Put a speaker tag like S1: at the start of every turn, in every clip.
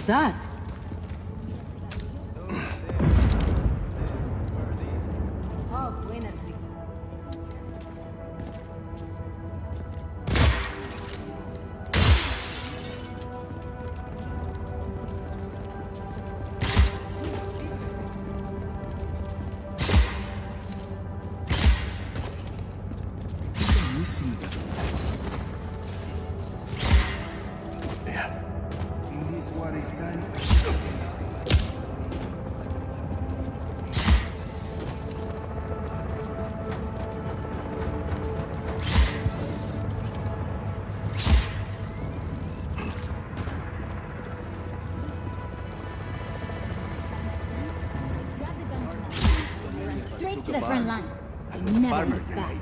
S1: That? Oh, buenas, Rico.
S2: Missing that. What is done?
S1: Straight to the front line. I never look back.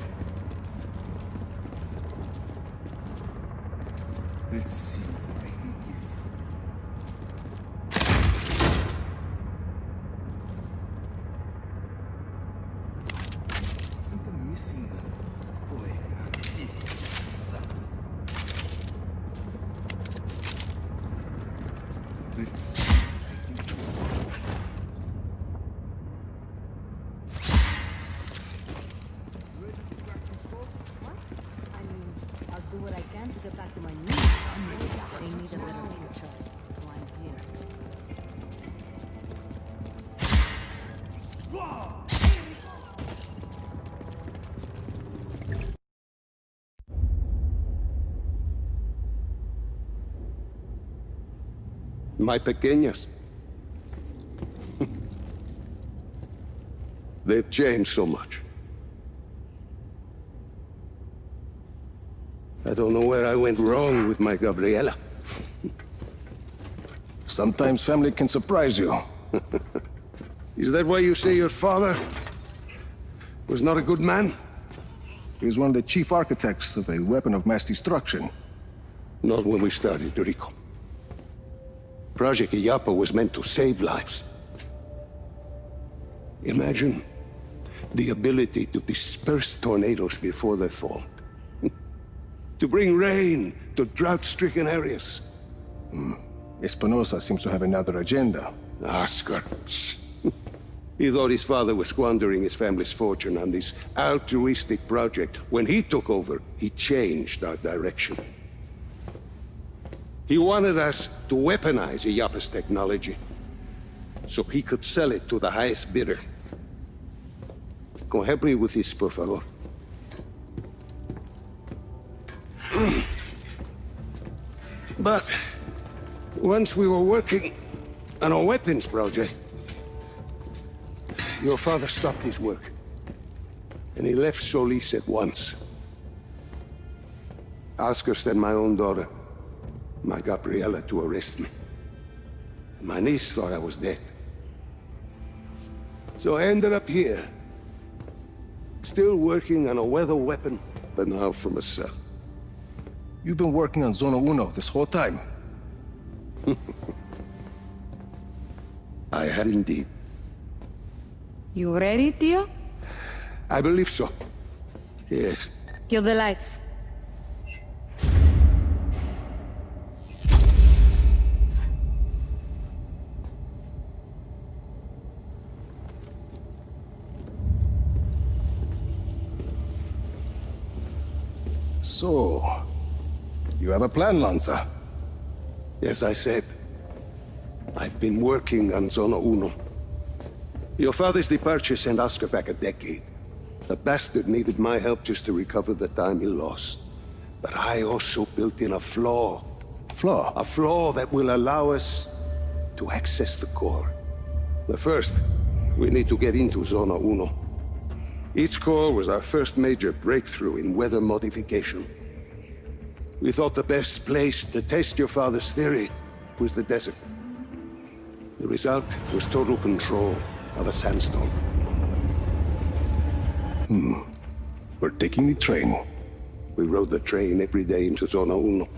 S2: Let's see.
S3: My pequeñas. They've changed so much. I don't know where I went wrong with my Gabriela.
S4: Sometimes family can surprise you.
S3: Is that why you say your father was not a good man?
S4: He was one of the chief architects of a weapon of mass destruction.
S3: Not when we started, Rico. Project Illapa was meant to save lives. Imagine the ability to disperse tornadoes before they fall. To bring rain to drought-stricken areas.
S4: Espinosa seems to have another agenda.
S3: Oscar. He thought his father was squandering his family's fortune on this altruistic project. When he took over, he changed our direction. He wanted us to weaponize Illapa's technology, so he could sell it to the highest bidder. Go help me with this, por favor. But once we were working on a weapons project, your father stopped his work, and he left Solis at once. Oscar sent my own daughter, my Gabriela, to arrest me. My niece thought I was dead. So I ended up here, still working on a weather weapon, but now from a cell.
S4: You've been working on Zona Uno this whole time.
S3: I had indeed.
S1: You ready, Tio?
S3: I believe so. Yes.
S1: Kill the lights.
S4: So, you have a plan, Lanza?
S3: As I said, I've been working on Zona Uno. Your father's departure sent Oscar back a decade. The bastard needed my help just to recover the time he lost. But I also built in a flaw.
S4: Flaw?
S3: A flaw that will allow us to access the core. But first, we need to get into Zona Uno. Each core was our first major breakthrough in weather modification. We thought the best place to test your father's theory was the desert. The result was total control of a sandstorm.
S4: We're taking the train.
S3: We rode the train every day into Zona Uno.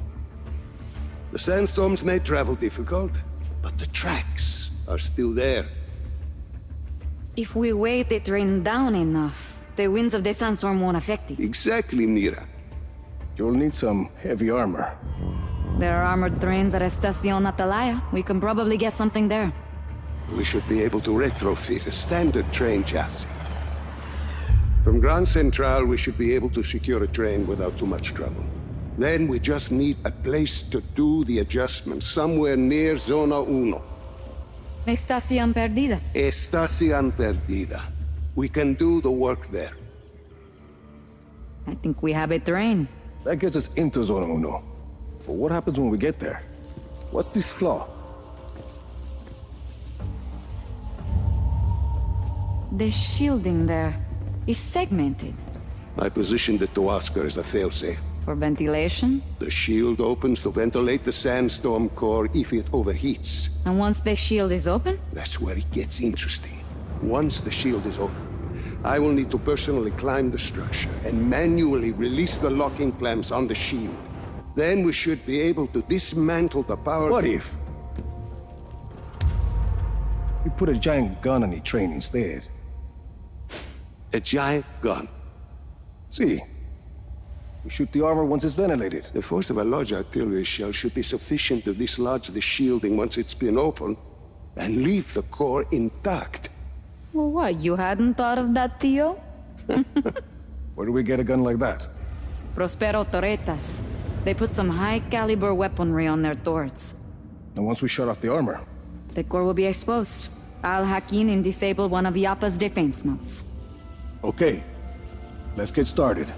S3: The sandstorms made travel difficult, but the tracks are still there.
S1: If we weight the train down enough, the winds of the sandstorm won't affect it.
S3: Exactly, Mira.
S4: You'll need some heavy armor.
S1: There are armored trains at Estacion Atalaya. We can probably get something there.
S3: We should be able to retrofit a standard train chassis. From Grand Central, we should be able to secure a train without too much trouble. Then we just need a place to do the adjustments, somewhere near Zona Uno.
S1: Estacion Perdida.
S3: Estacion Perdida. We can do the work there.
S1: I think we have a train.
S4: That gets us into Zona Uno. But what happens when we get there? What's this flaw?
S1: The shielding there is segmented.
S3: I positioned it to Oscar as a failsafe.
S1: For ventilation?
S3: The shield opens to ventilate the sandstorm core if it overheats.
S1: And once the shield is open?
S3: That's where it gets interesting. Once the shield is open, I will need to personally climb the structure and manually release the locking clamps on the shield. Then we should be able to dismantle the power...
S4: What if we put a giant gun on the train instead?
S3: A giant gun.
S4: See, we shoot the armor once it's ventilated.
S3: The force of a large artillery shell should be sufficient to dislodge the shielding once it's been opened and leave the core intact.
S1: Well, what, you hadn't thought of that, Tio?
S4: Where do we get a gun like that?
S1: Prospero Torretas. They put some high-caliber weaponry on their turrets.
S4: And once we shut off the armor,
S1: The core will be exposed. I'll hack in and disable one of Yappa's defense nodes.
S4: okay, let's get started.